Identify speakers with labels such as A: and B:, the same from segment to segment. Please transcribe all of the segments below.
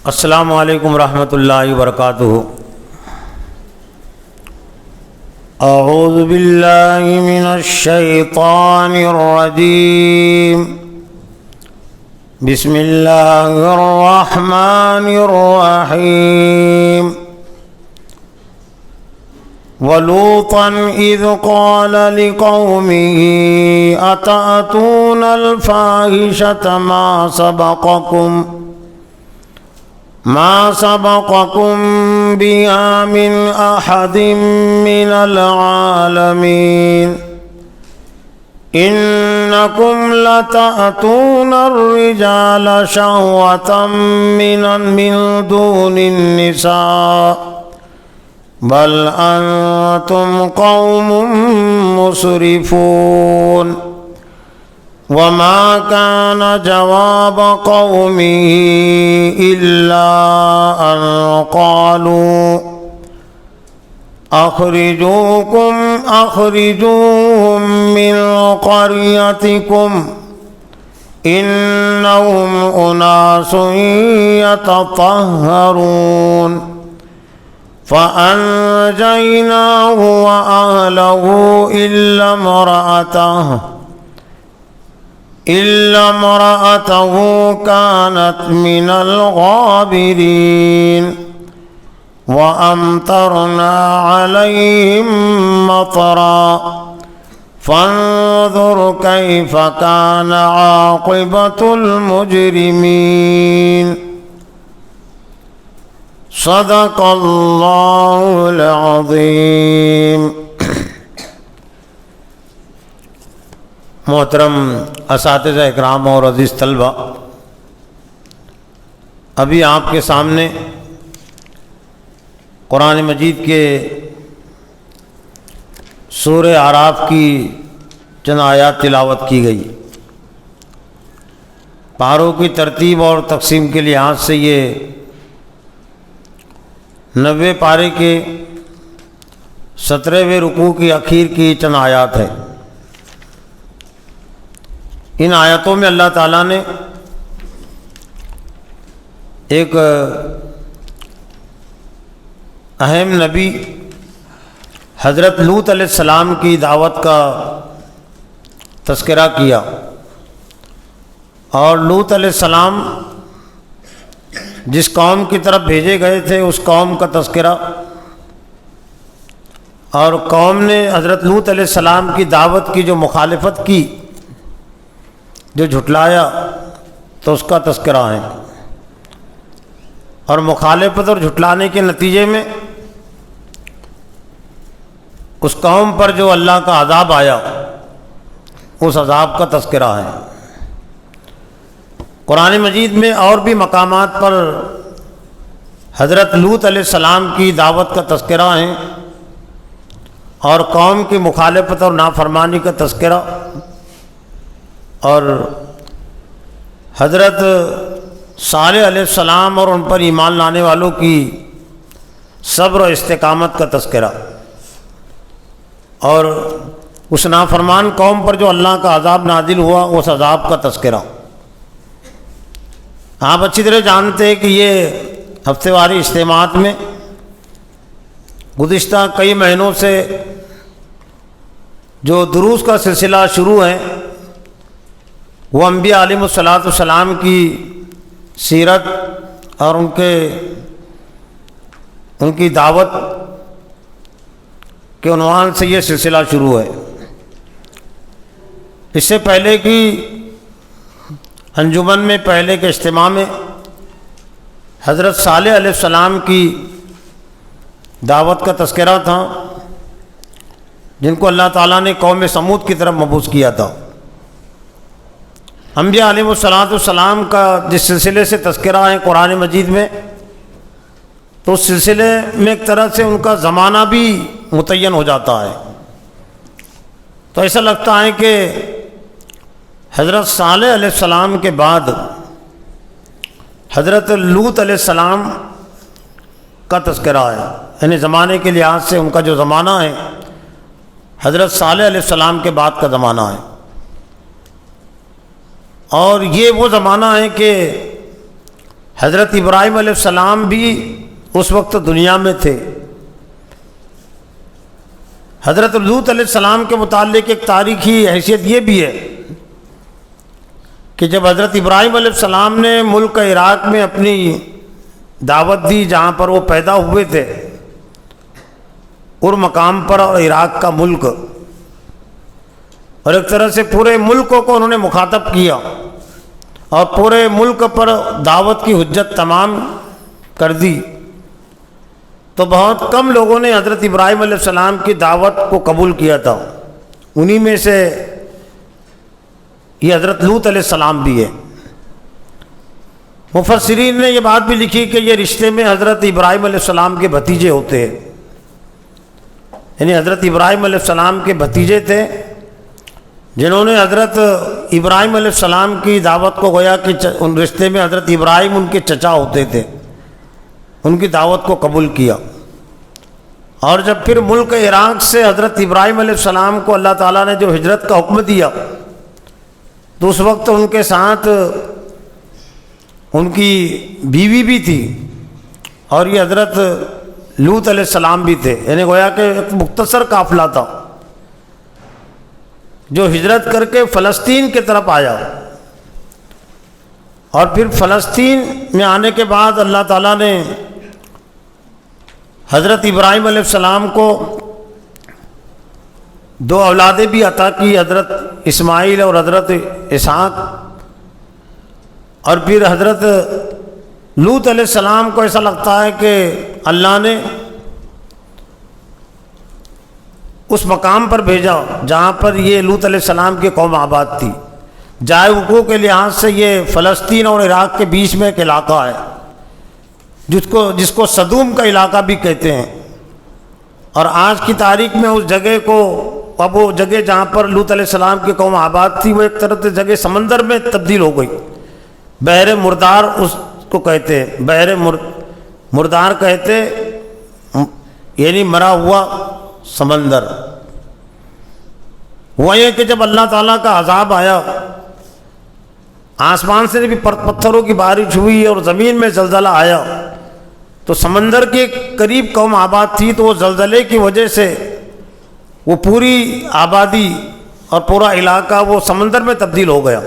A: السلام علیکم ورحمۃ اللہ وبرکاتہ۔ اعوذ باللہ من الشیطان الرجیم، بسم اللہ الرحمن الرحیم۔ وَلُوطًا إِذْ قَالَ لِقَوْمِهِ أَتَأْتُونَ الْفَاحِشَةَ ما سبقكم بها من أحد من العالمين إنكم لتأتون الرجال شهوة من دون النساء بل أنتم قوم مسرفون۔ وما كان جواب قومه إلا أن قالوا أخرجوهم من قريتكم إنهم أناس يتطهرون فأنجيناه وأهله إلا امرأته كانت من الغابرين وأمطرنا عليهم مطرا فانظر كيف كان عاقبة المجرمين۔ صدق اللہ العظیم۔ محترم اساتذہ اکرام اور عزیز طلبہ، ابھی آپ کے سامنے قرآن مجید کے سورہ اعراف کی چند آیات تلاوت کی گئی۔ پاروں کی ترتیب اور تقسیم کے لحاظ سے یہ 90 پارے کے 17ویں رکوع کی اخیر کی چند آیات ہے۔ ان آیتوں میں اللہ تعالیٰ نے ایک اہم نبی حضرت لوط علیہ السلام کی دعوت کا تذکرہ کیا، اور لوط علیہ السلام جس قوم کی طرف بھیجے گئے تھے اس قوم کا تذکرہ، اور قوم نے حضرت لوط علیہ السلام کی دعوت کی جو مخالفت کی، جو جھٹلایا، تو اس کا تذکرہ ہے۔ اور مخالفت اور جھٹلانے کے نتیجے میں اس قوم پر جو اللہ کا عذاب آیا، اس عذاب کا تذکرہ ہے۔ قرآن مجید میں اور بھی مقامات پر حضرت لوط علیہ السلام کی دعوت کا تذکرہ ہے، اور قوم کی مخالفت اور نافرمانی کا تذکرہ، اور حضرت صالح علیہ السلام اور ان پر ایمان لانے والوں کی صبر و استقامت کا تذکرہ، اور اس نافرمان قوم پر جو اللہ کا عذاب نازل ہوا، اس عذاب کا تذکرہ۔ آپ اچھی طرح جانتے ہیں کہ یہ ہفتے واری اجتماعات میں گزشتہ کئی مہینوں سے جو دروس کا سلسلہ شروع ہے، وہ انبیاء علیہ السلام کی سیرت اور ان کی دعوت کے عنوان سے یہ سلسلہ شروع ہے۔ اس سے پہلے کی انجمن میں، پہلے کے اجتماع میں حضرت صالح علیہ السلام کی دعوت کا تذکرہ تھا، جن کو اللہ تعالیٰ نے قوم سمود کی طرف مبعوث کیا تھا۔ انبیاء علیہ السلام کا جس سلسلے سے تذکرہ ہے قرآن مجید میں، تو اس سلسلے میں ایک طرح سے ان کا زمانہ بھی متعین ہو جاتا ہے۔ تو ایسا لگتا ہے کہ حضرت صالح علیہ السلام کے بعد حضرت لوط علیہ السلام کا تذکرہ ہے، یعنی زمانے کے لحاظ سے ان کا جو زمانہ ہے حضرت صالح علیہ السلام کے بعد کا زمانہ ہے، اور یہ وہ زمانہ ہے کہ حضرت ابراہیم علیہ السلام بھی اس وقت دنیا میں تھے۔ حضرت لوط علیہ السلام کے متعلق ایک تاریخی حیثیت یہ بھی ہے کہ جب حضرت ابراہیم علیہ السلام نے ملک عراق میں اپنی دعوت دی، جہاں پر وہ پیدا ہوئے تھے، اور مقام پر اور عراق کا ملک، اور ایک طرح سے پورے ملک کو انہوں نے مخاطب کیا اور پورے ملک پر دعوت کی حجت تمام کر دی، تو بہت کم لوگوں نے حضرت ابراہیم علیہ السلام کی دعوت کو قبول کیا تھا۔ انہی میں سے یہ حضرت لوط علیہ السلام بھی ہے۔ مفسرین نے یہ بات بھی لکھی کہ یہ رشتے میں حضرت ابراہیم علیہ السلام کے بھتیجے ہوتے ہیں، یعنی حضرت ابراہیم علیہ السلام کے بھتیجے تھے جنہوں نے حضرت ابراہیم علیہ السلام کی دعوت کو گویا کہ ان رشتے میں حضرت ابراہیم ان کے چچا ہوتے تھے، ان کی دعوت کو قبول کیا۔ اور جب پھر ملک عراق سے حضرت ابراہیم علیہ السلام کو اللہ تعالیٰ نے جو ہجرت کا حکم دیا، تو اس وقت ان کے ساتھ ان کی بیوی بھی تھی اور یہ حضرت لوط علیہ السلام بھی تھے، یعنی گویا کہ ایک مختصر قافلہ تھا جو ہجرت کر کے فلسطین کی طرف آیا۔ اور پھر فلسطین میں آنے کے بعد اللہ تعالیٰ نے حضرت ابراہیم علیہ السلام کو دو اولادیں بھی عطا کی، حضرت اسماعیل اور حضرت اسحاق۔ اور پھر حضرت لوط علیہ السلام کو ایسا لگتا ہے کہ اللہ نے اس مقام پر بھیجا جہاں پر یہ لوط علیہ السلام کی قوم آباد تھی۔ جائے حقوق کے لحاظ سے یہ فلسطین اور عراق کے بیچ میں ایک علاقہ ہے جس کو صدوم کا علاقہ بھی کہتے ہیں، اور آج کی تاریخ میں اس جگہ کو، اب وہ جگہ جہاں پر لوط علیہ السلام کی قوم آباد تھی، وہ ایک طرح سے جگہ سمندر میں تبدیل ہو گئی۔ بحر مردار اس کو کہتے ہیں، بحر مردار کہتے یعنی مرا ہوا سمندر۔ وہ یہ کہ جب اللہ تعالیٰ کا عذاب آیا، آسمان سے بھی پتھروں کی بارش ہوئی اور زمین میں زلزلہ آیا، تو سمندر کے قریب قوم آباد تھی، تو وہ زلزلے کی وجہ سے وہ پوری آبادی اور پورا علاقہ وہ سمندر میں تبدیل ہو گیا۔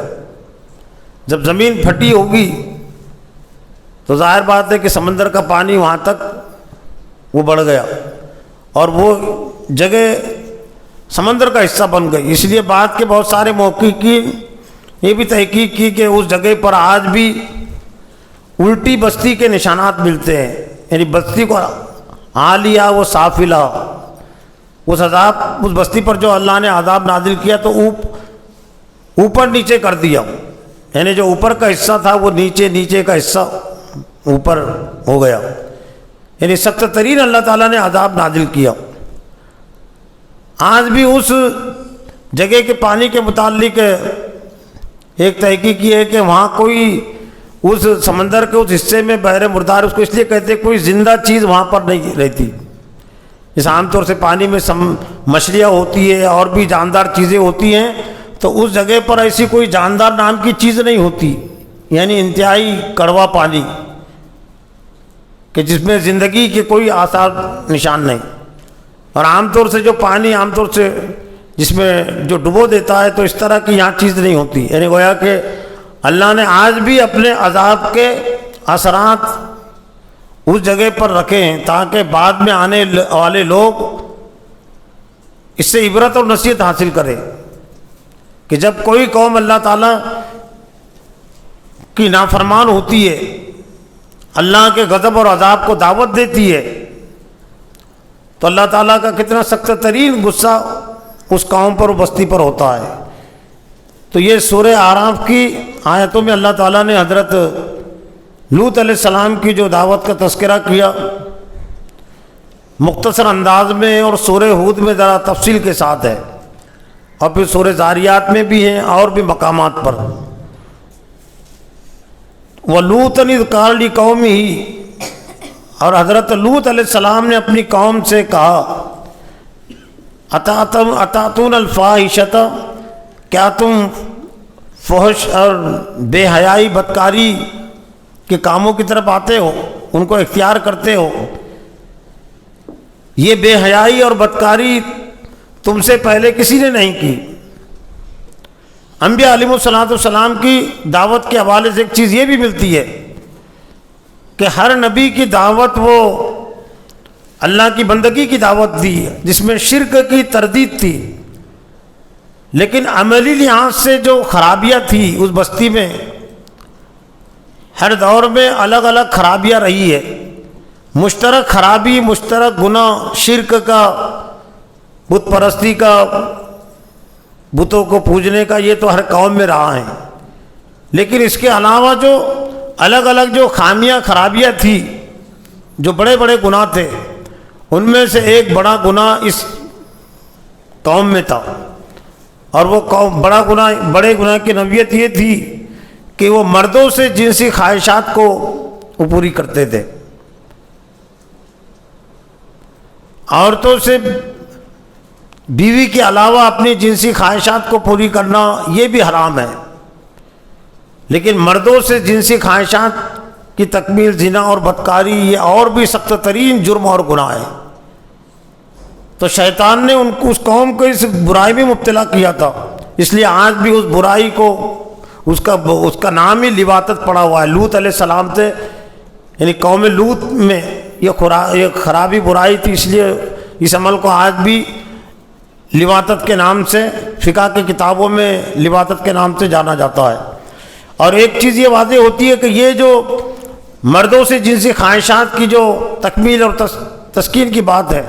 A: جب زمین پھٹی ہوگی تو ظاہر بات ہے کہ سمندر کا پانی وہاں تک وہ بڑھ گیا اور وہ جگہ سمندر کا حصہ بن گئی۔ اس لیے بعد کے بہت سارے محققین یہ بھی تحقیق کی کہ اس جگہ پر آج بھی الٹی بستی کے نشانات ملتے ہیں، یعنی بستی کو عالیہ و سافلہ، اس بستی پر جو اللہ نے عذاب نازل کیا تو اوپر نیچے کر دیا، یعنی جو اوپر کا حصہ تھا وہ نیچے کا حصہ اوپر ہو گیا، یعنی سخت ترین اللہ تعالیٰ نے عذاب نازل کیا۔ آج بھی اس جگہ کے پانی کے متعلق ایک تحقیق یہ ہے کہ وہاں کوئی اس سمندر کے اس حصے میں بحر مردار اس کو اس لیے کہتے ہیں کوئی زندہ چیز وہاں پر نہیں رہتی۔ جس عام طور سے پانی میں مچھلیاں ہوتی ہے اور بھی جاندار چیزیں ہوتی ہیں، تو اس جگہ پر ایسی کوئی جاندار نام کی چیز نہیں ہوتی، یعنی انتہائی کڑوا پانی کہ جس میں زندگی کے کوئی آثار نشان نہیں۔ اور عام طور سے جو پانی عام طور سے جس میں جو ڈبو دیتا ہے، تو اس طرح کی یہاں چیز نہیں ہوتی، یعنی گویا کہ اللہ نے آج بھی اپنے عذاب کے اثرات اس جگہ پر رکھے ہیں تاکہ بعد میں آنے والے لوگ اس سے عبرت اور نصیحت حاصل کریں کہ جب کوئی قوم اللہ تعالیٰ کی نافرمان ہوتی ہے، اللہ کے غضب اور عذاب کو دعوت دیتی ہے، تو اللہ تعالیٰ کا کتنا سخت ترین غصہ اس قوم پر و بستی پر ہوتا ہے۔ تو یہ سورہ اعراف کی آیتوں میں اللہ تعالیٰ نے حضرت لوط علیہ السلام کی جو دعوت کا تذکرہ کیا مختصر انداز میں، اور سورہ ہود میں ذرا تفصیل کے ساتھ ہے، اور پھر سورہ زاریات میں بھی ہیں اور بھی مقامات پر۔ وَلُوطًا إِذْ قَالَ لِقَوْمِهِ، اور حضرت لوط علیہ السلام نے اپنی قوم سے کہا، اتاتون الفاحشۃ، کیا تم فحش اور بے حیائی بدکاری کے کاموں کی طرف آتے ہو، ان کو اختیار کرتے ہو، یہ بے حیائی اور بدکاری تم سے پہلے کسی نے نہیں کی۔ انبیاء علیہ السلام کی دعوت کے حوالے سے ایک چیز یہ بھی ملتی ہے کہ ہر نبی کی دعوت وہ اللہ کی بندگی کی دعوت دی جس میں شرک کی تردید تھی، لیکن عملی لحاظ سے جو خرابیاں تھی اس بستی میں، ہر دور میں الگ الگ خرابیاں رہی ہے۔ مشترک خرابی، مشترک گناہ، شرک کا، بت پرستی کا، بتوں کو پوجنے کا، یہ تو ہر قوم میں رہا ہے، لیکن اس کے علاوہ جو الگ الگ جو خامیاں خرابیاں تھی، جو بڑے بڑے گناہ تھے، ان میں سے ایک بڑا گناہ اس قوم میں تھا، اور وہ قوم بڑے گناہ کی نوعیت یہ تھی کہ وہ مردوں سے جنسی خواہشات کو پوری کرتے تھے۔ عورتوں سے بیوی کے علاوہ اپنی جنسی خواہشات کو پوری کرنا یہ بھی حرام ہے، لیکن مردوں سے جنسی خواہشات کی تکمیل، زنا اور بدکاری، یہ اور بھی سخت ترین جرم اور گناہ ہے۔ تو شیطان نے اس قوم کو اس برائی میں مبتلا کیا تھا، اس لیے آج بھی اس برائی کو اس کا نام ہی لواطت پڑا ہوا ہے۔ لوط علیہ السلام تھے، یعنی قوم لوط میں یہ خرابی برائی تھی، اس لیے اس عمل کو آج بھی لواطت کے نام سے فقہ کی کتابوں میں لواطت کے نام سے جانا جاتا ہے۔ اور ایک چیز یہ واضح ہوتی ہے کہ یہ جو مردوں سے جنسی خواہشات کی جو تکمیل اور تسکین کی بات ہے،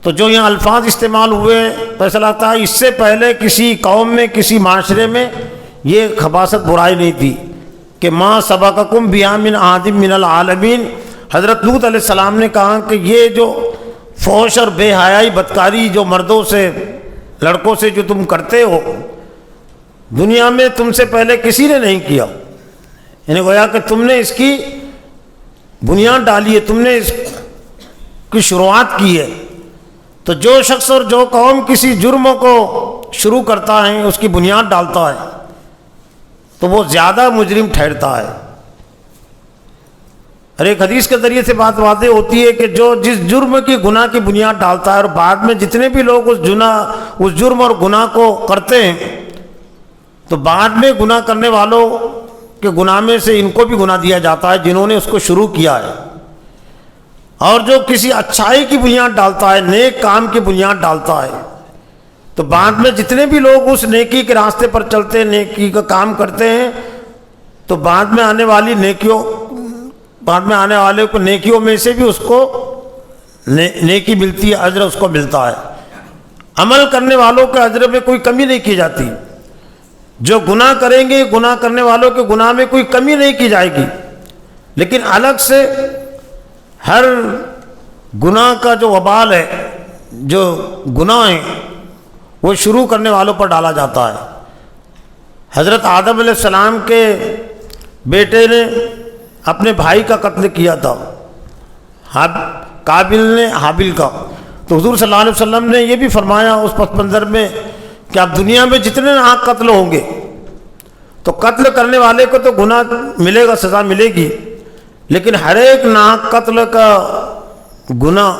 A: تو جو یہاں الفاظ استعمال ہوئے فیصلہ تھا، اس سے پہلے کسی قوم میں، کسی معاشرے میں یہ خباثت برائی نہیں تھی کہ ما سبقکم بہا من احد من العالمین۔ حضرت لوط علیہ السلام نے کہا کہ یہ جو فحش اور بے حیائی، بدکاری جو مردوں سے، لڑکوں سے جو تم کرتے ہو، دنیا میں تم سے پہلے کسی نے نہیں کیا، یعنی گویا کہ تم نے اس کی بنیاد ڈالی ہے، تم نے اس کی شروعات کی ہے۔ تو جو شخص اور جو قوم کسی جرم کو شروع کرتا ہے، اس کی بنیاد ڈالتا ہے، تو وہ زیادہ مجرم ٹھہرتا ہے۔ اور ایک حدیث کے ذریعے سے بات واضح ہوتی ہے کہ جو جس جرم کی گناہ کی بنیاد ڈالتا ہے، اور بعد میں جتنے بھی لوگ اس جرم اور گناہ کو کرتے ہیں، تو بعد میں گناہ کرنے والوں کے گناہ میں سے ان کو بھی گناہ دیا جاتا ہے جنہوں نے اس کو شروع کیا ہے۔ اور جو کسی اچھائی کی بنیاد ڈالتا ہے، نیک کام کی بنیاد ڈالتا ہے، تو بعد میں جتنے بھی لوگ اس نیکی کے راستے پر چلتے ہیں، نیکی کا کام کرتے ہیں، تو بعد میں آنے والے کو نیکیوں میں سے بھی اس کو نیکی ملتی ہے، اجر اس کو ملتا ہے۔ عمل کرنے والوں کے اجر میں کوئی کمی نہیں کی جاتی، جو گناہ کریں گے گناہ کرنے والوں کے گناہ میں کوئی کمی نہیں کی جائے گی، لیکن الگ سے ہر گناہ کا جو وبال ہے، جو گناہ ہیں، وہ شروع کرنے والوں پر ڈالا جاتا ہے۔ حضرت آدم علیہ السلام کے بیٹے نے اپنے بھائی کا قتل کیا تھا، قابل نے حابل کا، تو حضور صلی اللہ علیہ وسلم نے یہ بھی فرمایا اس پس منظر میں کہ اب دنیا میں جتنے ناحق قتل ہوں گے، تو قتل کرنے والے کو تو گناہ ملے گا، سزا ملے گی، لیکن ہر ایک ناحق قتل کا گناہ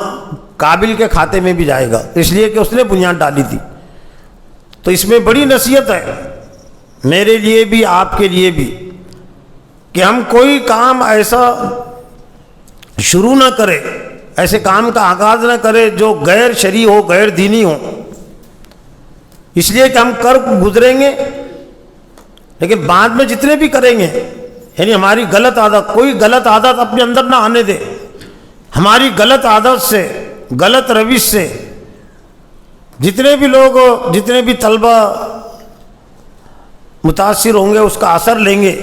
A: قابل کے کھاتے میں بھی جائے گا، اس لیے کہ اس نے بنیاد ڈالی تھی۔ تو اس میں بڑی نصیحت ہے میرے لیے بھی، آپ کے لیے بھی، کہ ہم کوئی کام ایسا شروع نہ کرے، ایسے کام کا آغاز نہ کرے جو غیر شرعی ہو، غیر دینی ہو، اس لیے کہ ہم کر گزریں گے، لیکن بعد میں جتنے بھی کریں گے، یعنی ہماری غلط عادت، کوئی غلط عادت اپنے اندر نہ آنے دے، ہماری غلط عادت سے، غلط روش سے جتنے بھی لوگ، جتنے بھی طلبہ متاثر ہوں گے، اس کا اثر لیں گے،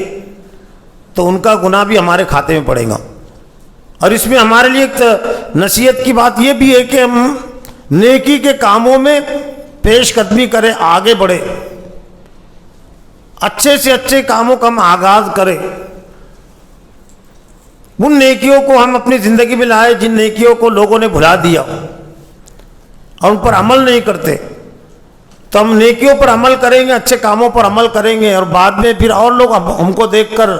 A: تو ان کا گناہ بھی ہمارے کھاتے میں پڑے گا۔ اور اس میں ہمارے لیے ایک نصیحت کی بات یہ بھی ہے کہ ہم نیکی کے کاموں میں پیش قدمی کریں، آگے بڑھیں، اچھے سے اچھے کاموں کا ہم آغاز کریں، ان نیکیوں کو ہم اپنی زندگی میں لائے جن نیکیوں کو لوگوں نے بھلا دیا اور ان پر عمل نہیں کرتے، تو ہم نیکیوں پر عمل کریں گے، اچھے کاموں پر عمل کریں گے، اور بعد میں پھر اور لوگ ہم کو دیکھ کر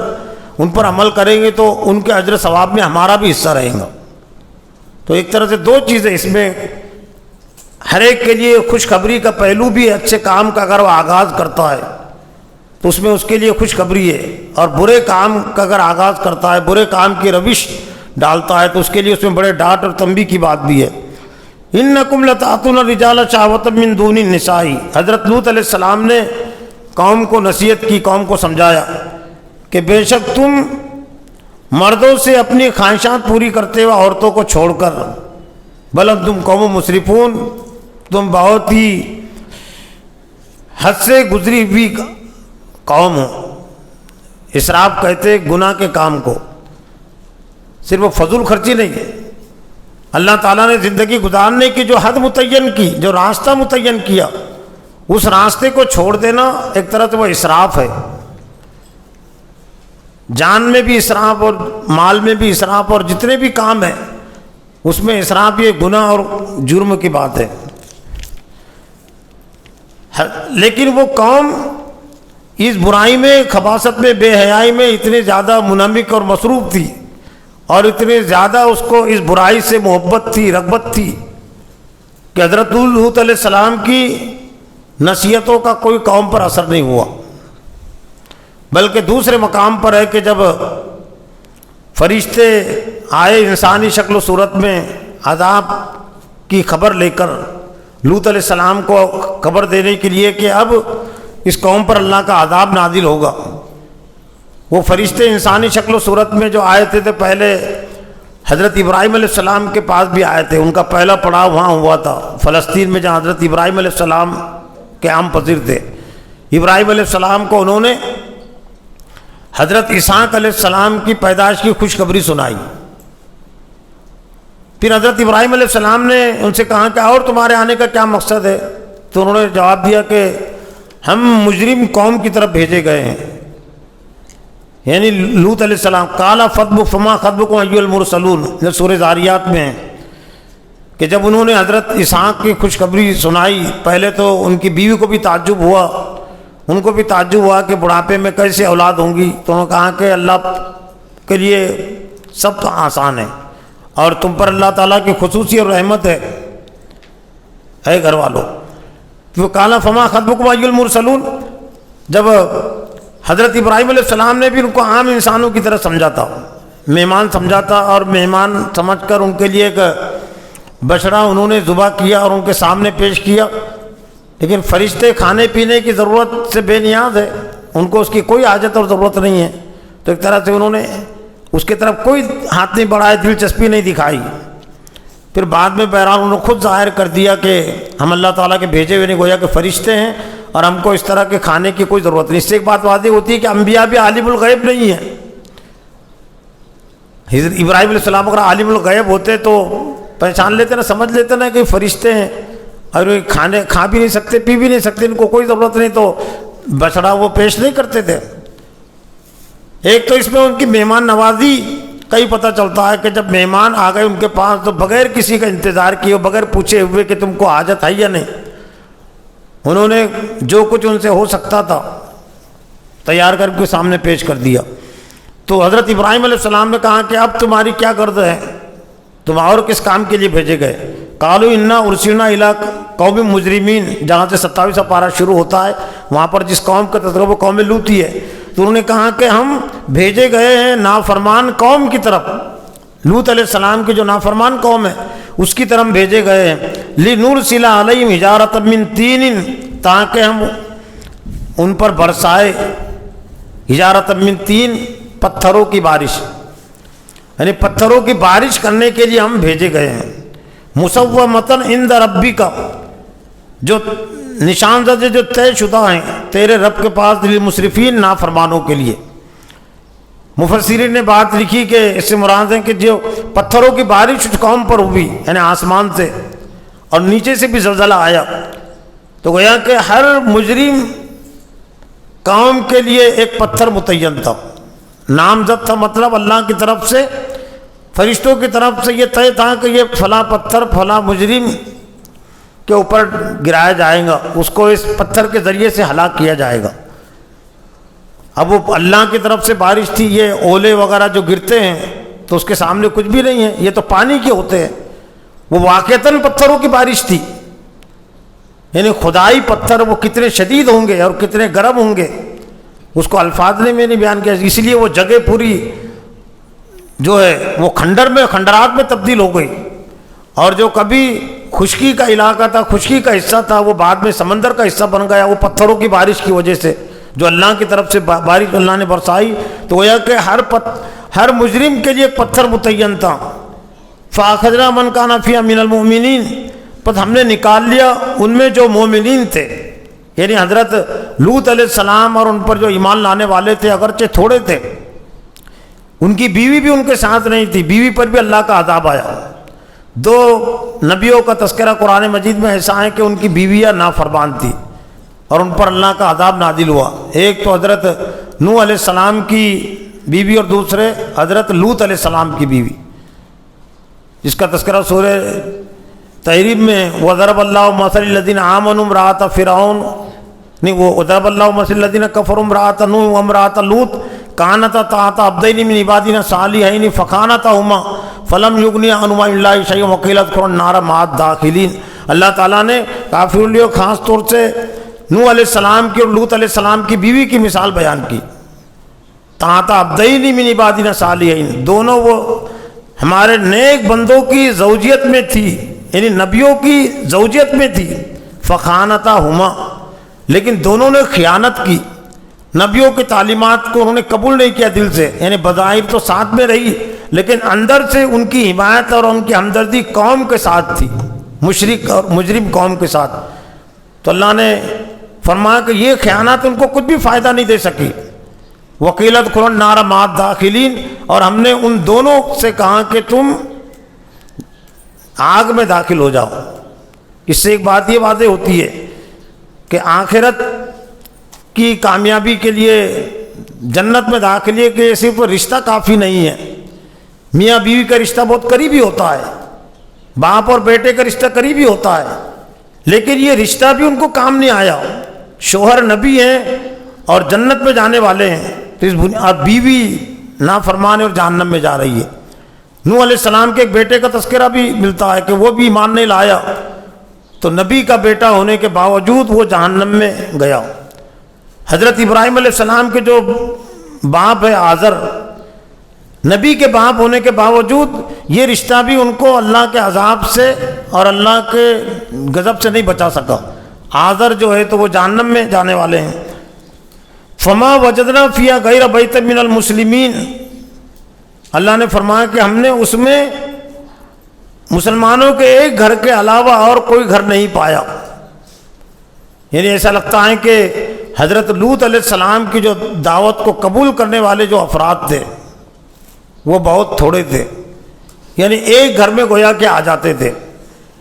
A: ان پر عمل کریں گے تو ان کے اجر ثواب میں ہمارا بھی حصہ رہے گا۔ تو ایک طرح سے دو چیزیں اس میں، ہر ایک کے لیے خوشخبری کا پہلو بھی ہے، اچھے کام کا اگر وہ آغاز کرتا ہے تو اس میں اس کے لیے خوشخبری ہے، اور برے کام کا اگر آغاز کرتا ہے، برے کام کی روش ڈالتا ہے تو اس کے لیے اس میں بڑے ڈانٹ اور تنبیہ کی بات بھی ہے۔ انکم لتاتون الرجال شہوۃ من دون النساء، حضرت لوط علیہ السلام نے قوم کو نصیحت کی، قوم کو سمجھایا کہ بے شک تم مردوں سے اپنی خواہشات پوری کرتے ہوئے عورتوں کو چھوڑ کر، بل تم قوم مسرفون، تم بہت ہی حد سے گزری ہوئی قوم ہو۔ اسراف کہتے گناہ کے کام کو، صرف وہ فضول خرچی نہیں ہے، اللہ تعالیٰ نے زندگی گزارنے کی جو حد متعین کی، جو راستہ متعین کیا، اس راستے کو چھوڑ دینا ایک طرح سے وہ اسراف ہے۔ جان میں بھی اسراف اور مال میں بھی اسراف، اور جتنے بھی کام ہیں اس میں اسراف، یہ گناہ اور جرم کی بات ہے۔ لیکن وہ قوم اس برائی میں، خباثت میں، بے حیائی میں اتنے زیادہ منہمک اور مصروف تھی، اور اتنے زیادہ اس کو اس برائی سے محبت تھی، رغبت تھی، کہ حضرت لوط علیہ السلام کی نصیحتوں کا کوئی قوم پر اثر نہیں ہوا۔ بلکہ دوسرے مقام پر ہے کہ جب فرشتے آئے انسانی شکل و صورت میں عذاب کی خبر لے کر لوط علیہ السلام کو خبر دینے کے لیے کہ اب اس قوم پر اللہ کا عذاب نازل ہوگا، وہ فرشتے انسانی شکل و صورت میں جو آئے تھے پہلے حضرت ابراہیم علیہ السلام کے پاس بھی آئے تھے، ان کا پہلا پڑاؤ وہاں ہوا تھا فلسطین میں، جہاں حضرت ابراہیم علیہ السلام کے عام پذیر تھے۔ ابراہیم علیہ السلام کو انہوں نے حضرت اسحاق علیہ السلام کی پیدائش کی خوشخبری سنائی۔ پھر حضرت ابراہیم علیہ السلام نے ان سے کہا کہ اور تمہارے آنے کا کیا مقصد ہے؟ تو انہوں نے جواب دیا کہ ہم مجرم قوم کی طرف بھیجے گئے ہیں، یعنی لوط علیہ السلام۔ قال فما خطبکم ایھا المرسلون، جو سورہ ذاریات میں ہے، کہ جب انہوں نے حضرت اسحاق کی خوشخبری سنائی، پہلے تو ان کی بیوی کو بھی تعجب ہوا، ان کو بھی تعجب ہوا کہ بڑھاپے میں کیسے اولاد ہوں گی، تو انہوں نے کہا کہ اللہ کے لیے سب تو آسان ہے، اور تم پر اللہ تعالیٰ کی خصوصی اور رحمت ہے اے گھر والوں۔ تو قال فما خطبکم ایھا المرسلون، جب حضرت ابراہیم علیہ السلام نے بھی ان کو عام انسانوں کی طرح سمجھا تھا، مہمان سمجھا تھا، اور مہمان سمجھ کر ان کے لیے ایک بچڑا انہوں نے ذبح کیا اور ان کے سامنے پیش کیا، لیکن فرشتے کھانے پینے کی ضرورت سے بے نیاز ہے، ان کو اس کی کوئی حاجت اور ضرورت نہیں ہے، تو ایک طرح سے انہوں نے اس کی طرف کوئی ہاتھ نہیں بڑھایا، دلچسپی نہیں دکھائی۔ پھر بعد میں بہرحال انہوں نے خود ظاہر کر دیا کہ ہم اللہ تعالیٰ کے بھیجے ہوئے نہیں، گویا کہ فرشتے ہیں اور ہم کو اس طرح کے کھانے کی کوئی ضرورت نہیں۔ اس سے ایک بات واضح ہوتی ہے کہ انبیاء بھی عالم الغیب نہیں ہیں۔ حضرت ابراہیم علیہ السلام اگر عالم الغیب ہوتے تو پہچان لیتے نا، سمجھ لیتے نا کہ فرشتے ہیں، اور کھانے کھا بھی نہیں سکتے، پی بھی نہیں سکتے، ان کو کوئی ضرورت نہیں، تو بچڑا وہ پیش نہیں کرتے تھے۔ ایک تو اس میں ان کی مہمان نوازی کا ہی پتہ چلتا ہے کہ جب مہمان آ گئے ان کے پاس تو بغیر کسی کا انتظار کیے، بغیر پوچھے ہوئے کہ تم کو حاجت ہے یا نہیں، انہوں نے جو کچھ ان سے ہو سکتا تھا تیار کر کے سامنے پیش کر دیا۔ تو حضرت ابراہیم علیہ السلام نے کہا کہ اب تمہاری کیا غرض ہے، تم اور کس کام کے لیے بھیجے گئے؟ قالوا انا ارسلنا الی قوم مجرمین، جہاں سے 27واں پارہ شروع ہوتا ہے، وہاں پر جس قوم کا تذکرہ وہ قوم لوطی ہے، تو انہوں نے کہا کہ ہم بھیجے گئے ہیں نافرمان قوم کی طرف، لوط علیہ السلام کی جو نافرمان قوم ہے اس کی طرف بھیجے گئے ہیں، لنرسل علیہم حجارۃ من طین، تاکہ ہم ان پر برسائے حجارۃ من طین، پتھروں کی بارش، یعنی پتھروں کی بارش کرنے کے لیے ہم بھیجے گئے ہیں، مسومۃ عند ربک، جو نشان زد جو طے شدہ ہیں تیرے رب کے پاس، للمسرفین، نافرمانوں کے لیے۔ مفسرین نے بات لکھی کہ اس سے مراد ہے کہ جو پتھروں کی بارش اس قوم پر ہوئی، یعنی آسمان سے اور نیچے سے بھی زلزلہ آیا، تو گویا کہ ہر مجرم قوم کے لیے ایک پتھر متعین تھا، نامزد تھا، مطلب اللہ کی طرف سے، فرشتوں کی طرف سے یہ طے تھا کہ یہ فلاں پتھر فلاں مجرم کے اوپر گرایا جائے گا، اس کو اس پتھر کے ذریعے سے ہلاک کیا جائے گا۔ اب وہ اللہ کی طرف سے بارش تھی، یہ اولے وغیرہ جو گرتے ہیں تو اس کے سامنے کچھ بھی نہیں ہے، یہ تو پانی کے ہوتے ہیں. وہ واقعتاً پتھروں کی بارش تھی، یعنی خدائی پتھر وہ کتنے شدید ہوں گے اور کتنے گرم ہوں گے، اس کو الفاظ نے میں نے بیان کیا. اس لیے وہ جگہ پوری جو ہے وہ کھنڈرات میں تبدیل ہو گئی، اور جو کبھی خشکی کا علاقہ تھا، خشکی کا حصہ تھا، وہ بعد میں سمندر کا حصہ بن گیا، وہ پتھروں کی بارش کی وجہ سے جو اللہ کی طرف سے بارش اللہ نے برسائی. تو وہ کہ ہر مجرم کے لیے ایک پتھر متعین تھا. فَأَخَذْنَا مَنْ كَانَ فِيهَا مِنَ الْمُؤْمِنِينَ، پس ہم نے نکال لیا ان میں جو مومنین تھے، یعنی حضرت لوط علیہ السلام اور ان پر جو ایمان لانے والے تھے، اگرچہ تھوڑے تھے. ان کی بیوی بھی ان کے ساتھ نہیں تھی، بیوی پر بھی اللہ کا عذاب آیا. 2 نبیوں کا تذکرہ قرآن مجید میں ایسا ہے کہ ان کی بیویاں نافرمان تھی اور ان پر اللہ کا عذاب نازل ہوا. ایک تو حضرت نوح علیہ السلام کی بیوی اور دوسرے حضرت لوط علیہ السلام کی بیوی، جس کا تذکرہ سورہ تحریم میں وَضَرَبَ اللَّهُ مَثَلَ الَّذِينَ آمَنُوا امْرَأَتَ فِرْعَوْنَ نہیں، وہ وَضَرَبَ اللَّهُ مَثَلَ الَّذِينَ كَفَرُوا امْرَأَتَ نوح وامرأة لوط كانتا تحت عبدين من عبادنا صالحين فخانتاهما فلم يغنيا عنهما من الله شيئا وقيل ادخلوا النار مع الداخلين. اللہ تعالیٰ نے کافروں کے لیے خاص طور سے نوح علیہ السلام کی اور لوط علیہ السلام کی بیوی کی مثال بیان کی. تحت عبدين من عبادنا صالحين، دونوں وہ ہمارے نیک بندوں کی زوجیت میں تھی، یعنی نبیوں کی زوجیت میں تھی. فخانتاہما، لیکن دونوں نے خیانت کی، نبیوں کی تعلیمات کو انہوں نے قبول نہیں کیا دل سے، یعنی بظاہر تو ساتھ میں رہی لیکن اندر سے ان کی حمایت اور ان کی ہمدردی قوم کے ساتھ تھی، مشرک اور مجرم قوم کے ساتھ. تو اللہ نے فرمایا کہ یہ خیانت ان کو کچھ بھی فائدہ نہیں دے سکی. وقیل ادخلوا النار مع الداخلین، اور ہم نے ان دونوں سے کہا کہ تم آگ میں داخل ہو جاؤ. اس سے ایک بات یہ واضح ہوتی ہے کہ آخرت کی کامیابی کے لیے جنت میں داخلے کے صرف رشتہ کافی نہیں ہے. میاں بیوی کا رشتہ بہت قریبی ہوتا ہے، باپ اور بیٹے کا رشتہ قریبی ہوتا ہے، لیکن یہ رشتہ بھی ان کو کام نہیں آیا. شوہر نبی ہیں اور جنت میں جانے والے ہیں، اور بیوی نافرمان اور جہنم میں جا رہی ہے. نوح علیہ السلام کے ایک بیٹے کا تذکرہ بھی ملتا ہے کہ وہ بھی ایمان نہیں لایا، تو نبی کا بیٹا ہونے کے باوجود وہ جہنم میں گیا. حضرت ابراہیم علیہ السلام کے جو باپ ہے آزر، نبی کے باپ ہونے کے باوجود یہ رشتہ بھی ان کو اللہ کے عذاب سے اور اللہ کے غضب سے نہیں بچا سکا. آزر جو ہے تو وہ جہنم میں جانے والے ہیں. فما وجدنا فیہا غیر بیت من المسلمین، اللہ نے فرمایا کہ ہم نے اس میں مسلمانوں کے ایک گھر کے علاوہ اور کوئی گھر نہیں پایا. یعنی ایسا لگتا ہے کہ حضرت لوط علیہ السلام کی جو دعوت کو قبول کرنے والے جو افراد تھے وہ بہت تھوڑے تھے، یعنی ایک گھر میں گویا کہ آ جاتے تھے،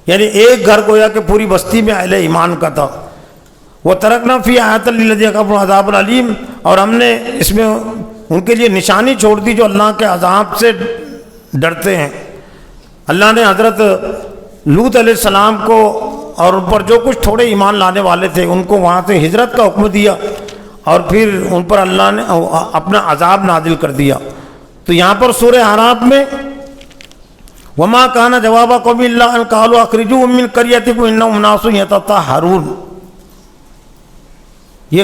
A: یعنی ایک گھر گویا کہ پوری بستی میں اہل ایمان کا تھا. وہ ترکنا فی آیۃ للذین کفروا عذاب علیم، اور ہم نے اس میں ان کے لیے نشانی چھوڑ دی جو اللہ کے عذاب سے ڈرتے ہیں. اللہ نے حضرت لوط علیہ السلام کو اور ان پر جو کچھ تھوڑے ایمان لانے والے تھے ان کو وہاں سے ہجرت کا حکم دیا، اور پھر ان پر اللہ نے اپنا عذاب نازل کر دیا. تو یہاں پر سورہ اعراف میں وما کان جواب قوم الا ان قالوا اخرجوهم من قريتكم انهم اناس يتطهرون، یہ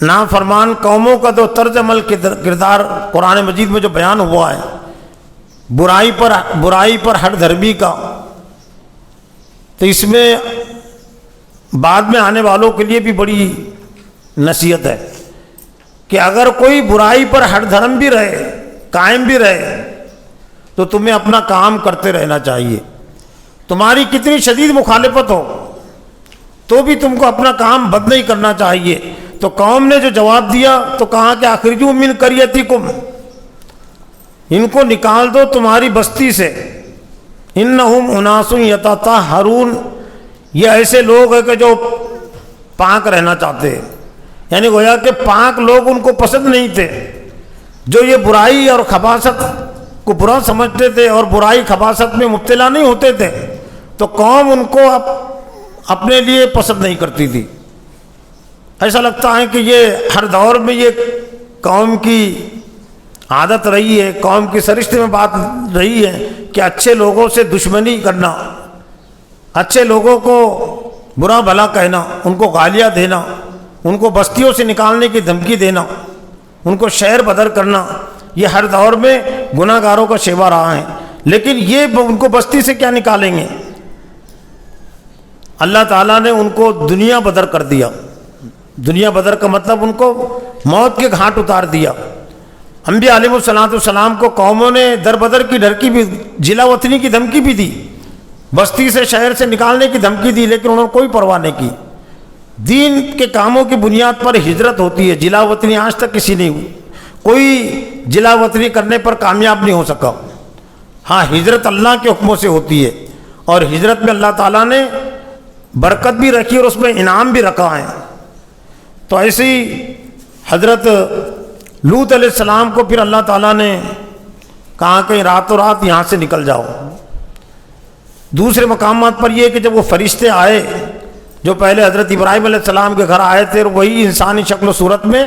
A: نافرمان قوموں کا جو طرز عمل کردار قرآن مجید میں جو بیان ہوا ہے، برائی پر ہر دھرمی کا، تو اس میں بعد میں آنے والوں کے لیے بھی بڑی نصیحت ہے کہ اگر کوئی برائی پر ہر دھرم بھی رہے، قائم بھی رہے، تو تمہیں اپنا کام کرتے رہنا چاہیے. تمہاری کتنی شدید مخالفت ہو تو بھی تم کو اپنا کام بند نہیں کرنا چاہیے. تو قوم نے جو جواب دیا تو کہا کہ اخرجوا من قریتکم، ان کو نکال دو تمہاری بستی سے. انہم اناس یتطہرون، یہ ایسے لوگ ہیں کہ جو پاک رہنا چاہتے ہیں، یعنی گویا کہ پاک لوگ ان کو پسند نہیں تھے. جو یہ برائی اور خباثت کو برا سمجھتے تھے اور برائی خباثت میں مبتلا نہیں ہوتے تھے، تو قوم ان کو اپنے لیے پسند نہیں کرتی تھی. ایسا لگتا ہے کہ یہ ہر دور میں یہ قوم کی عادت رہی ہے، قوم کی سرشتے میں بات رہی ہے کہ اچھے لوگوں سے دشمنی کرنا، اچھے لوگوں کو برا بھلا کہنا، ان کو گالیاں دینا، ان کو بستیوں سے نکالنے کی دھمکی دینا، ان کو شہر بدر کرنا، یہ ہر دور میں گناہ گاروں کا شیوا رہا ہے۔ لیکن یہ ان کو بستی سے کیا نکالیں گے؟ اللہ تعالیٰ نے ان کو دنیا بدر کر دیا۔ دنیا بدر کا مطلب ان کو موت کے گھاٹ اتار دیا۔ انبیاء علیہ السلام کو قوموں نے در بدر کی ڈرکی بھی، جلا وطنی کی دھمکی بھی دی، بستی سے شہر سے نکالنے کی دھمکی دی، لیکن انہوں نے کوئی پرواہ نہیں کی۔ دین کے کاموں کی بنیاد پر ہجرت ہوتی ہے، جلا وطنی آج تک کسی نہیں ہوئی، کوئی جلا وطنی کرنے پر کامیاب نہیں ہو سکا۔ ہاں، ہجرت اللہ کے حکموں سے ہوتی ہے، اور ہجرت میں اللہ تعالیٰ نے برکت بھی رکھی اور اس میں انعام بھی رکھا ہے۔ تو ایسے ہی حضرت لوط علیہ السلام کو پھر اللہ تعالیٰ نے کہا کہ راتوں رات یہاں سے نکل جاؤ۔ دوسرے مقامات پر یہ کہ جب وہ فرشتے آئے جو پہلے حضرت ابراہیم علیہ السلام کے گھر آئے تھے، اور وہی انسانی شکل و صورت میں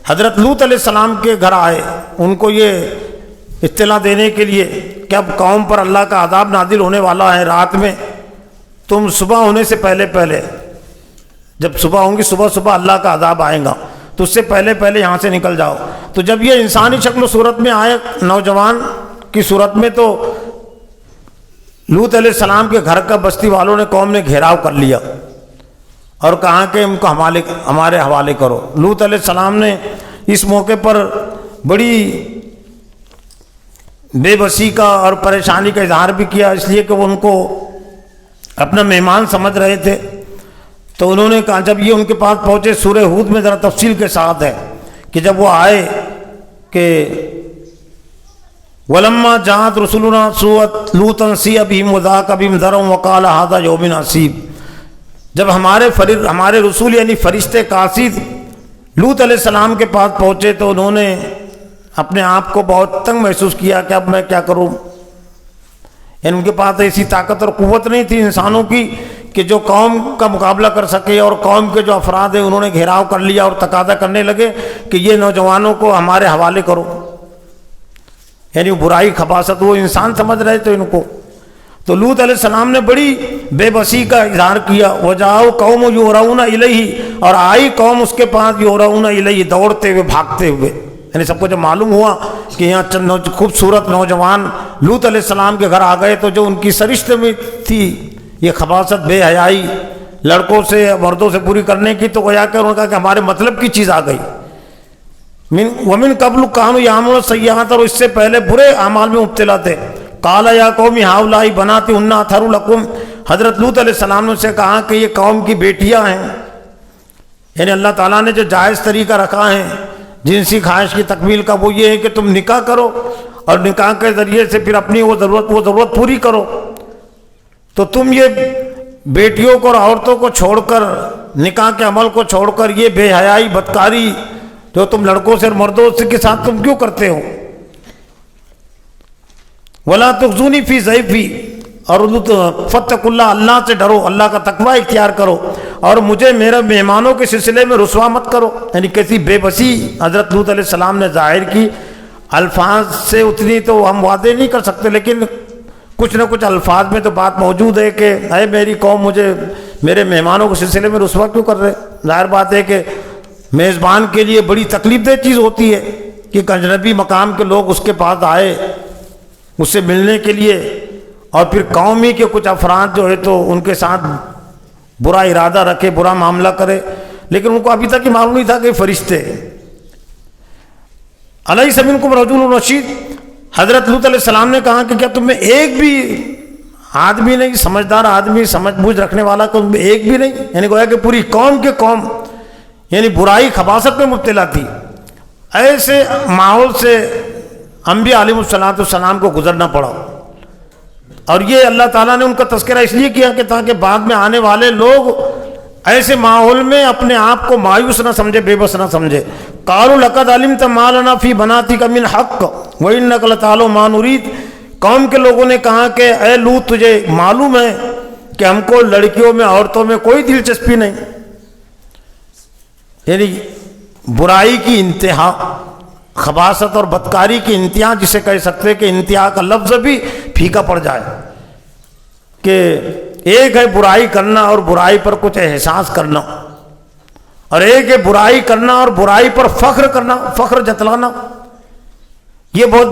A: حضرت لوط علیہ السلام کے گھر آئے، ان کو یہ اطلاع دینے کے لیے کہ اب قوم پر اللہ کا عذاب نازل ہونے والا ہے رات میں، تم صبح ہونے سے پہلے پہلے، جب صبح ہوں گی صبح اللہ کا عذاب آئے گا، تو اس سے پہلے پہلے یہاں سے نکل جاؤ۔ تو جب یہ انسانی شکل و صورت میں آئے نوجوان کی صورت میں، تو لوط علیہ السلام کے گھر کا بستی والوں نے، قوم نے گھیراؤ کر لیا اور کہا کہ ان کو ہمارے حوالے کرو۔ لوط علیہ السلام نے اس موقع پر بڑی بے بسی کا اور پریشانی کا اظہار بھی کیا، اس لیے کہ وہ ان کو اپنا مہمان سمجھ رہے تھے۔ تو انہوں نے کہا، جب یہ ان کے پاس پہنچے، سورہ ہود میں ذرا تفصیل کے ساتھ ہے کہ جب وہ آئے کہ وَلَمَّا جَاءَتْ رُسُلُنَا لُوطًا سِيَّ بِهِمْ وَذَاقَ بِهِمْ ذَرْعًا وَقَالَ هَذَا يَوْمٌ عَصِيبٌ۔ جب ہمارے رسول یعنی فرشتے قاصد لوط علیہ السلام کے پاس پہنچے، تو انہوں نے اپنے آپ کو بہت تنگ محسوس کیا کہ اب میں کیا کروں۔ یعنی ان کے پاس ایسی طاقت اور قوت نہیں تھی انسانوں کی کہ جو قوم کا مقابلہ کر سکے، اور قوم کے جو افراد ہیں انہوں نے گھیراؤ کر لیا اور تقاضا کرنے لگے کہ یہ نوجوانوں کو ہمارے حوالے کرو۔ یعنی برائی خباثت وہ انسان سمجھ رہے تھے ان کو۔ تو لوط علیہ السلام نے بڑی بے بسی کا اظہار کیا، وجاؤ قوم یورعون الیہ، اور آئی قوم اس کے پاس یورعون الیہ، دوڑتے ہوئے بھاگتے ہوئے۔ یعنی سب کو جب معلوم ہوا کہ یہاں چند خوبصورت نوجوان لوط علیہ السلام کے گھر آ گئے، تو جو ان کی سرشت میں تھی یہ خباثت، بے حیائی لڑکوں سے مردوں سے پوری کرنے کی، تو گویا کہ انہوں نے کہا کہ ہمارے مطلب کی چیز آ گئی۔ وَمِن قَبْلُ كَانُوا يَعْمَلُونَ السَّيِّئَاتِ، اور اس سے پہلے برے اعمال میں مبتلا تھے۔ قَالَ يَا قَوْمِ هَؤُلَاءِ بَنَاتِي هُنَّ أَطْهَرُ لَكُمْ، حضرت لوط علیہ السلام نے اسے کہا کہ یہ قوم کی بیٹیاں ہیں، یعنی اللہ تعالیٰ نے جو جائز طریقہ رکھا ہے جنسی خواہش کی تکمیل کا، وہ یہ ہے کہ تم نکاح کرو اور نکاح کے ذریعے سے پھر اپنی وہ ضرورت پوری کرو۔ تو تم یہ بیٹیوں کو اور عورتوں کو چھوڑ کر، نکاح کے عمل کو چھوڑ کر، یہ بے حیائی بدکاری جو تم لڑکوں سے اور مردوں سے کے ساتھ تم کیوں کرتے ہو؟ وَلَا تُخْزُونِي فِي ضَيْفِي، اور فَاتَّقُوا اللَّهَ، اللہ سے ڈرو، اللہ کا تقوی اختیار کرو، اور مجھے میرے مہمانوں کے سلسلے میں رسوا مت کرو۔ یعنی کیسی بے بسی حضرت لوط علیہ السلام نے ظاہر کی۔ الفاظ سے اتنی تو ہم وعدے نہیں کر سکتے، لیکن کچھ نہ کچھ الفاظ میں تو بات موجود ہے کہ اے میری قوم، مجھے میرے مہمانوں کے سلسلے میں رسوا کیوں کر رہے؟ ظاہر بات ہے کہ میزبان کے لیے بڑی تکلیف دہ چیز ہوتی ہے کہ اجنبی مقام کے لوگ اس کے پاس آئے اس سے ملنے کے لیے، اور پھر قومی کے کچھ افراد جو ہے تو ان کے ساتھ برا ارادہ رکھے، برا معاملہ کرے، لیکن ان کو ابھی تک یہ معلوم نہیں تھا کہ فرشتے۔ الیس منکم رجل رشید، حضرت لوط علیہ السلام نے کہا کہ کیا تم میں ایک بھی آدمی نہیں، سمجھدار آدمی، سمجھ بوجھ رکھنے والا تم میں ایک بھی نہیں؟ یعنی گویا کہ پوری قوم کے قوم یعنی برائی خباثت میں مبتلا تھی۔ ایسے ماحول سے انبیاء علیہ السلام کو گزرنا پڑا، اور یہ اللہ تعالیٰ نے ان کا تذکرہ اس لیے کیا کہ تاکہ بعد میں آنے والے لوگ ایسے ماحول میں اپنے آپ کو مایوس نہ سمجھے، بے بس نہ سمجھے۔ قالوا لقد علمت ما لنا فی بناتک من حق وانک لتعلم ما نرید، قوم کے لوگوں نے کہا کہ اے لوط، تجھے معلوم ہے کہ ہم کو لڑکیوں میں، عورتوں میں کوئی دلچسپی نہیں۔ یعنی برائی کی انتہا، خباثت اور بدکاری کی انتہا، جسے کہہ سکتے کہ انتہا کا لفظ بھی پھیکا پڑ جائے، کہ ایک ہے برائی کرنا اور برائی پر کچھ احساس کرنا، اور ایک ہے برائی کرنا اور برائی پر فخر کرنا، فخر جتلانا۔ یہ بہت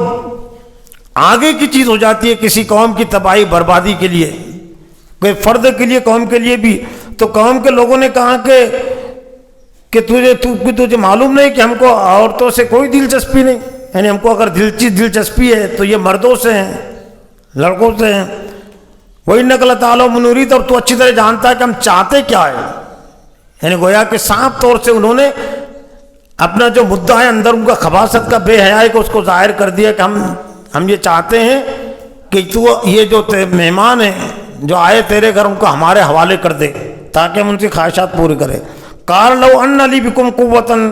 A: آگے کی چیز ہو جاتی ہے کسی قوم کی تباہی بربادی کے لیے، کوئی فرد کے لیے، قوم کے لیے بھی۔ تو قوم کے لوگوں نے کہا کہ تجھے معلوم نہیں کہ ہم کو عورتوں سے کوئی دلچسپی نہیں، یعنی ہم کو اگر دلچسپی ہے تو یہ مردوں سے ہیں، لڑکوں سے ہیں۔ وَإِنَّكَ لَتَعْلَمُ مَا نُرِيدُ، اور تو اچھی طرح جانتا ہے کہ ہم چاہتے کیا ہے۔ یعنی گویا کہ صاف طور سے انہوں نے اپنا جو مدعا ہے اندر ان کا خباثت کا، بے حیائی کو، اس کو ظاہر کر دیا کہ ہم یہ چاہتے ہیں کہ تو یہ جو مہمان ہیں جو آئے تیرے گھر، ان کو ہمارے حوالے کر دے تاکہ ہم ان کی خواہشات پوری کریں۔ قَالَ لَوْ أَنَّ لِي بِكُمْ قُوَّةً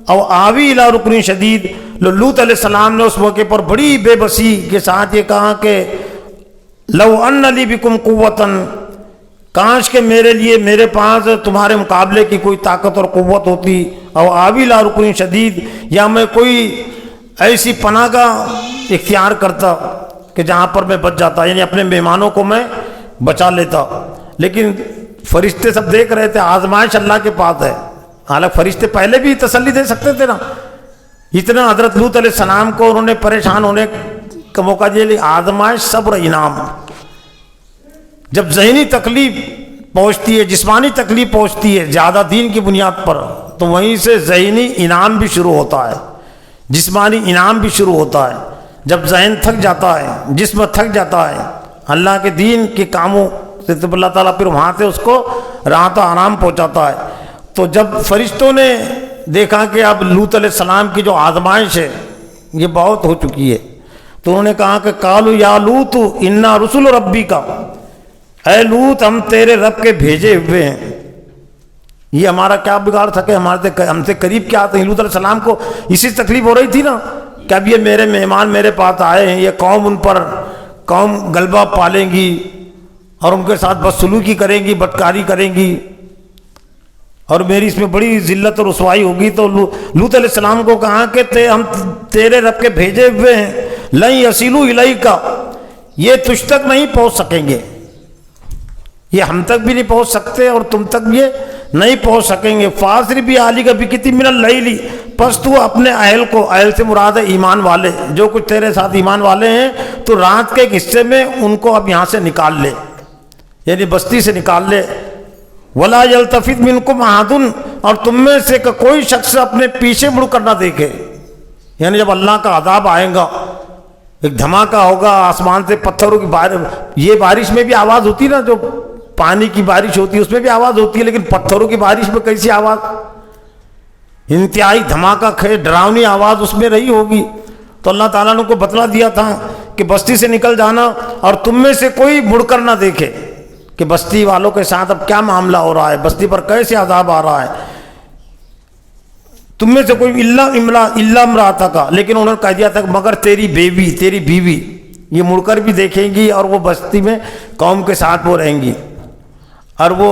A: أَوْ آوِي إِلَىٰ رُكْنٍ شَدِيدٍ۔ لوط علیہ السلام نے اس موقع پر بڑی بے بسی کے ساتھ یہ کہا کہ لَوْ أَنَّ لِي بِكُمْ قُوَّةً، کاش کہ میرے لیے، میرے پاس تمہارے مقابلے کی کوئی طاقت اور قوت ہوتی، او آوی لا رکن شدید، یا میں کوئی ایسی پناہ کا اختیار کرتا کہ جہاں پر میں بچ جاتا، یعنی اپنے مہمانوں کو میں بچا لیتا۔ لیکن فرشتے سب دیکھ رہے تھے، آزمائش اللہ کے پاس ہے۔ حالانکہ فرشتے پہلے بھی تسلی دے سکتے تھے نا، اتنا حضرت لوط علیہ السلام کو انہوں نے پریشان ہونے کا موقع دیا، لیکن آزمائش صبر انعام۔ جب ذہنی تکلیف پہنچتی ہے، جسمانی تکلیف پہنچتی ہے زیادہ دین کی بنیاد پر، تو وہیں سے ذہنی انعام بھی شروع ہوتا ہے، جسمانی انعام بھی شروع ہوتا ہے۔ جب ذہن تھک جاتا ہے، جسم تھک جاتا ہے اللہ کے دین کے کاموں سے، تو اللہ تعالیٰ پھر وہاں سے اس کو راحت و آرام پہنچاتا ہے۔ تو جب فرشتوں نے دیکھا کہ اب لوط علیہ السلام کی جو آزمائش ہے یہ بہت ہو چکی ہے، تو انہوں نے کہا کہ قالوا یا لوط انا رسول ربی کا، اے لوط ہم تیرے رب کے بھیجے ہوئے ہیں، یہ ہمارا کیا بگاڑ سکے، ہم سے قریب کیا آتے ہیں۔ لوط علیہ السلام کو اسی تکلیف ہو رہی تھی نا کہ اب یہ میرے مہمان میرے پاس آئے ہیں، یہ قوم ان پر غلبہ پالیں گی اور ان کے ساتھ بدسلوکی کریں گی، بدکاری کریں گی، اور میری اس میں بڑی ذلت اور رسوائی ہوگی۔ تو لوط علیہ السلام کو کہا کہ ہم تیرے رب کے بھیجے ہوئے ہیں، لن یصلوا الیک، یہ تجھ تک نہیں پہنچ سکیں گے، یہ ہم تک بھی نہیں پہنچ سکتے اور تم تک بھی نہیں پہنچ سکیں گے۔ فاسر بھی علی کا بھی کتنی من اللیل، پس تو اپنے اہل کو، اہل سے مراد ہے ایمان والے، جو کچھ تیرے ساتھ ایمان والے ہیں، تو رات کے ایک حصے میں ان کو اب یہاں سے نکال لے، یعنی بستی سے نکال لے۔ ولا یلتفت منکم احد، اور تم میں سے کوئی شخص اپنے پیچھے مڑ کر نہ دیکھے، یعنی جب اللہ کا عذاب آئے گا، ایک دھماکہ ہوگا، آسمان سے پتھروں کی بارش، یہ بارش میں بھی آواز ہوتی نا، جو پانی کی بارش ہوتی ہے اس میں بھی آواز ہوتی ہے، لیکن پتھروں کی بارش میں کیسی آواز، انتہائی دھماکہ خیز ڈراؤنی آواز اس میں رہی ہوگی۔ تو اللہ تعالیٰ نے کو بتلا دیا تھا کہ بستی سے نکل جانا، اور تم میں سے کوئی مڑ کر نہ دیکھے کہ بستی والوں کے ساتھ اب کیا معاملہ ہو رہا ہے، بستی پر کیسے عذاب آ رہا ہے۔ تم میں سے کوئی الا امرأتک، لیکن انہوں نے کہہ دیا تھا کہ مگر تیری بیوی یہ مڑ کر بھی دیکھیں گی، اور وہ بستی میں قوم کے ساتھ وہ رہیں گی، اور وہ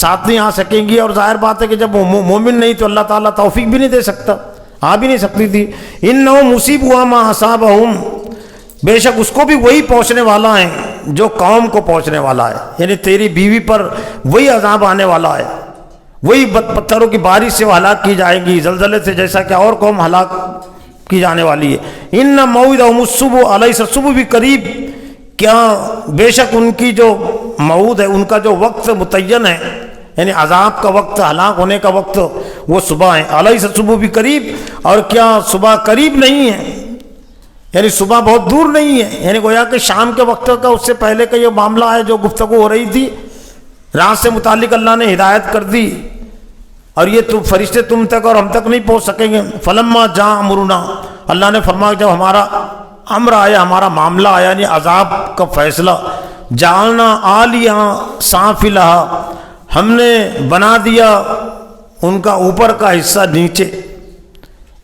A: ساتھ نہیں آ سکیں گی۔ اور ظاہر بات ہے کہ جب وہ مومن نہیں تو اللہ تعالیٰ توفیق بھی نہیں دے سکتا، آ بھی نہیں سکتی تھی۔ انہ مصیبہ ما اصابہم، بے شک اس کو بھی وہی پہنچنے والا ہے جو قوم کو پہنچنے والا ہے، یعنی تیری بیوی پر وہی عذاب آنے والا ہے، وہی پتھروں کی بارش سے وہ ہلاک کی جائے گی، زلزلے سے، جیسا کہ اور قوم ہلاک کی جانے والی ہے۔ ان موعدہم الصبح، علیہ صبح بھی قریب، کیا بے شک ان کی جو موعود ہے، ان کا جو وقت متعین ہے، یعنی عذاب کا وقت، ہلاک ہونے کا وقت وہ صبح ہے۔ علیہ صبح بھی قریب، اور کیا صبح قریب نہیں ہے، یعنی صبح بہت دور نہیں ہے، یعنی گویا کہ شام کے وقت کا، اس سے پہلے کا یہ معاملہ ہے جو گفتگو ہو رہی تھی رات سے متعلق، اللہ نے ہدایت کر دی، اور یہ فرشتے تم تک اور ہم تک نہیں پہنچ سکیں گے۔ فلما جاء امرنا، اللہ نے فرمایا جب ہمارا امر آیا، ہمارا معاملہ آیا، یعنی عذاب کا فیصلہ، جعلنا عالیہ سافلھا، ہم نے بنا دیا ان کا اوپر کا حصہ نیچے،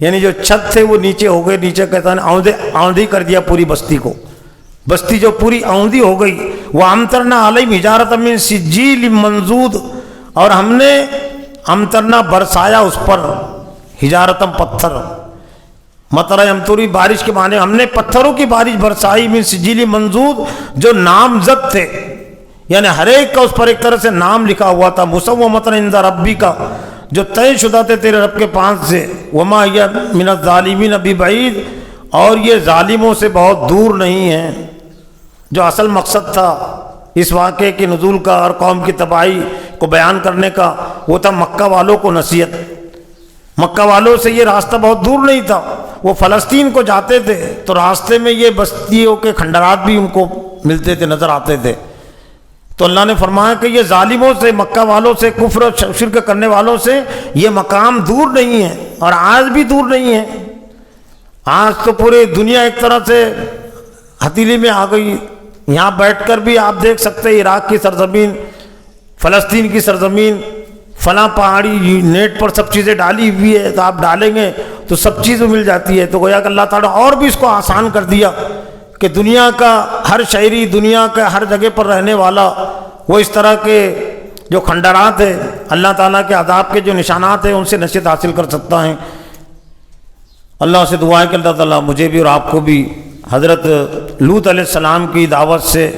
A: یعنی جو چھت تھے وہ نیچے ہو گئے، نیچے کہتا ہے آندھی کر دیا پوری بستی کو، بستی جو پوری آندھی ہو گئی۔ وَأَمْطَرْنَا عَلَيْهِمْ حِجَارَةً مِّن سِجِّيلٍ مَّنضُودٍ، اور ہم نے امطرنا برسایا اس پر ہجارتم پتھر، مطر یمطری بارش کے معنی ہم نے پتھروں کی بارش برسائی من سجیل منضود جو نامزد تھے، یعنی ہر ایک کا اس پر ایک طرح سے نام لکھا ہوا تھا، مسومۃ عند ربی کا جو طے شدہ تھے تیرے رب کے پاس سے، وما ہی من الظالمین ببعید اور یہ ظالموں سے بہت دور نہیں ہیں۔ جو اصل مقصد تھا اس واقعے کے نزول کا اور قوم کی تباہی کو بیان کرنے کا وہ تھا مکہ والوں کو نصیحت۔ مکہ والوں سے یہ راستہ بہت دور نہیں تھا، وہ فلسطین کو جاتے تھے تو راستے میں یہ بستیوں کے کھنڈرات بھی ان کو ملتے تھے، نظر آتے تھے، تو اللہ نے فرمایا کہ یہ ظالموں سے، مکہ والوں سے، کفر و شرک کرنے والوں سے یہ مقام دور نہیں ہے اور آج بھی دور نہیں ہے۔ آج تو پوری دنیا ایک طرح سے ہتھیلی میں آ گئی، یہاں بیٹھ کر بھی آپ دیکھ سکتے ہیں عراق کی سرزمین، فلسطین کی سرزمین، فلاں پہاڑی، نیٹ پر سب چیزیں ڈالی ہوئی ہے، تو آپ ڈالیں گے تو سب چیزیں مل جاتی ہے۔ تو گویا کہ اللہ تعالیٰ اور بھی اس کو آسان کر دیا کہ دنیا کا ہر شہری، دنیا کا ہر جگہ پر رہنے والا وہ اس طرح کے جو کھنڈرات ہیں، اللہ تعالیٰ کے عذاب کے جو نشانات ہیں، ان سے نصیحت حاصل کر سکتا ہے۔ اللہ سے دعا ہے کہ اللہ تعالیٰ مجھے بھی اور آپ کو بھی حضرت لوط علیہ السلام کی دعوت سے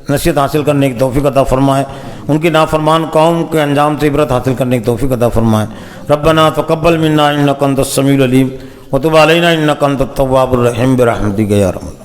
A: نصیحت حاصل کرنے کی توفیق عطا فرمائے، ان کی نافرمان قوم کے انجام سے عبرت حاصل کرنے کی توفیق عطا فرمائے۔ ربنا تقبل منا انک انت السمیع العلیم وتب علینا انک انت التواب الرحیم برحمتک یا رب۔